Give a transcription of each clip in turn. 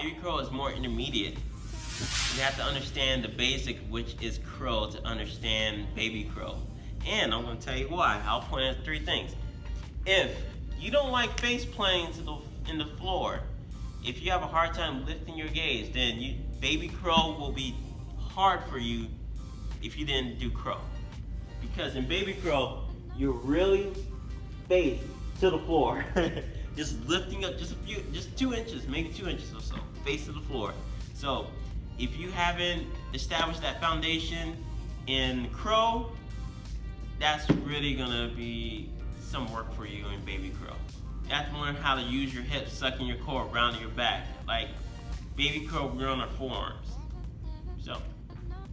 Baby curl is more intermediate. You have to understand the basic, which is curl, to understand baby curl. And I'm going to tell you why. I'll point out 3 things. If you don't like face planting in the floor, if you have a hard time lifting your gaze, then baby curl will be hard for you if you didn't do curl. Because in baby curl, you're really face to the floor. Just lifting up just 2 inches, maybe 2 inches or so, face to the floor. So if you haven't established that foundation in curl, that's really gonna be some work for you in baby curl. You have to learn how to use your hips, sucking your core, rounding your back. Like baby curl, we're on our forearms. So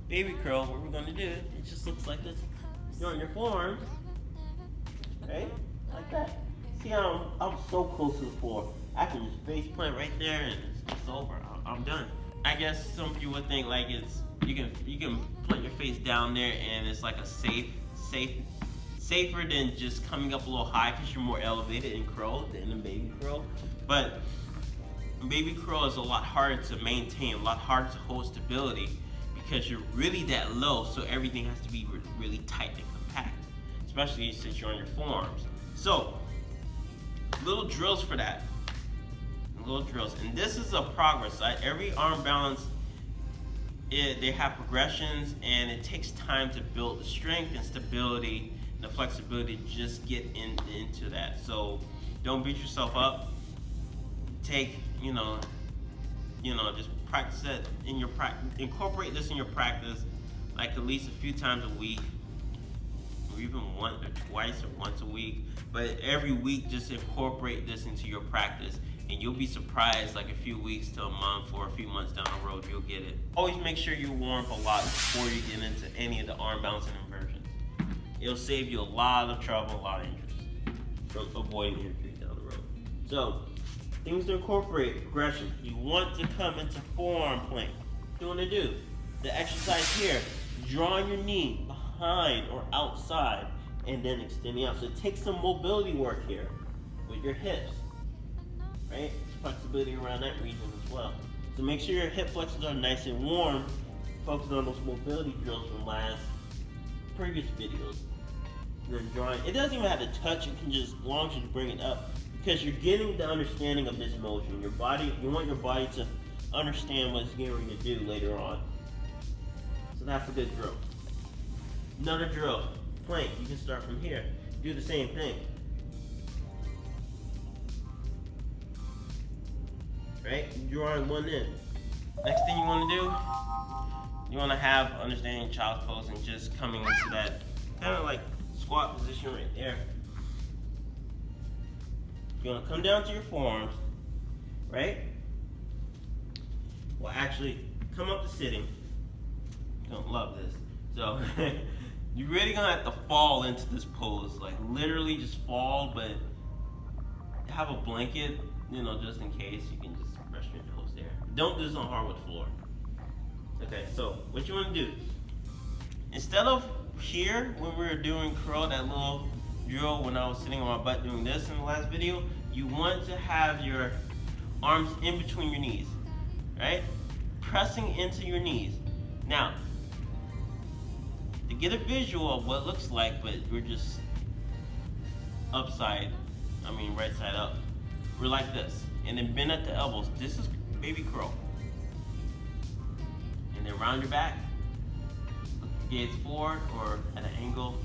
baby curl, what we're gonna do, it just looks like this. You're on your forearms, right? Like that. See how I'm so close to the floor. I can just face plant right there and it's over. I'm done. I guess some people would think like you can plant your face down there and it's like a safer than just coming up a little high because you're more elevated in curl than in baby curl. But baby curl is a lot harder to maintain, a lot harder to hold stability because you're really that low, so everything has to be really tight and compact, especially since you're on your forearms. So little drills for that. Little drills, and this is a progress. Every arm balance, they have progressions, and it takes time to build the strength and stability and the flexibility to just get into that. So don't beat yourself up. Take, just practice it in your incorporate this in your practice, like at least a few times a week, or even once or twice or once a week. But every week, just incorporate this into your practice. And you'll be surprised, like a few weeks to a month or a few months down the road, you'll get it. Always make sure you warm up a lot before you get into any of the arm balancing inversions. It'll save you a lot of trouble, a lot of injuries from avoiding injuries down the road. So, things to incorporate, progression. You want to come into forearm plank. What you want to do? The exercise here, drawing your knee behind or outside and then extending out. So it takes some mobility work here with your hips. Right? Flexibility around that region as well. So make sure your hip flexors are nice and warm. Focus on those mobility drills from previous videos. And then drawing. It doesn't even have to touch. You can just, as long as you bring it up, because you're getting the understanding of this motion. Your body, you want your body to understand what it's getting ready to do later on. So that's a good drill. Another drill, plank. You can start from here. Do the same thing. Right? Drawing one in. Next thing you want to do, you want to have understanding child's pose and just coming into that kind of like squat position right there. You want to come down to your forearms, right? Well, actually, come up to sitting. You don't love this. So, you're really going to have to fall into this pose. Like, literally just fall, but have a blanket, just in case. You can just rest your nose there. Don't do this on hardwood floor. Okay, so what you want to do, instead of here when we were doing curl, that little drill when I was sitting on my butt doing this in the last video, you want to have your arms in between your knees, right? Pressing into your knees. Now, to get a visual of what it looks like, but we're just right side up. We're like this, and then bend at the elbows. This is baby curl. And then round your back, look your gaze forward or at an angle.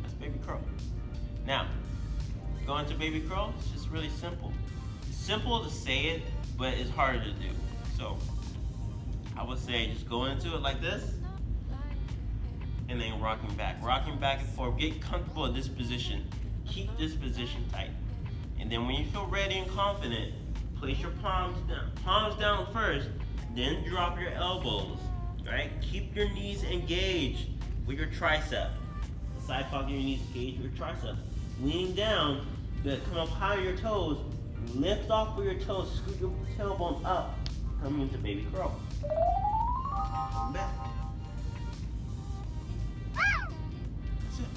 That's baby curl. Now, going to baby curl, it's just really simple. It's simple to say it, but it's harder to do. So, I would say just go into it like this, and then rocking back and forth. Get comfortable in this position. Keep this position tight. And then when you feel ready and confident, place your palms down. Palms down first, then drop your elbows, right? Keep your knees engaged with your tricep. The side pocket of your knees engaged with your tricep. Lean down, but come up high on your toes. Lift off with your toes, scoot your tailbone up. Coming into baby curl. Come back. That's it.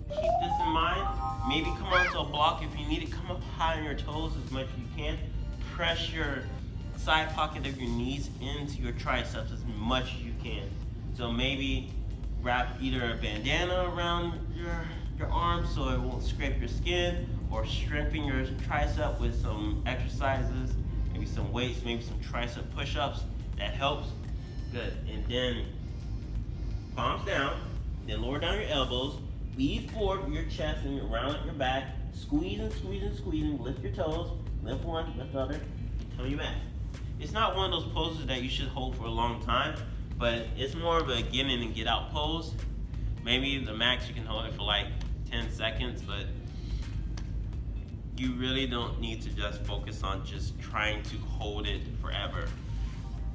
Keep this in mind. Maybe come onto a block if you need it. Come up high on your toes as much as you can. Press your side pocket of your knees into your triceps as much as you can. So maybe wrap either a bandana around your arm so it won't scrape your skin, or strengthen your tricep with some exercises, maybe some weights, maybe some tricep push-ups. That helps. Good. And then palms down, then lower down your elbows, lead forward your chest and around your back, squeeze and squeeze and squeeze, and lift your toes, lift one, lift the other, come you back. It's not one of those poses that you should hold for a long time, but it's more of a get in and get out pose. Maybe the max you can hold it for like 10 seconds, but you really don't need to just focus on just trying to hold it forever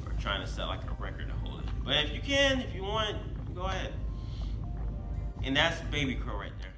or trying to set like a record to hold it. But if you can, if you want, go ahead. And that's baby curl right there.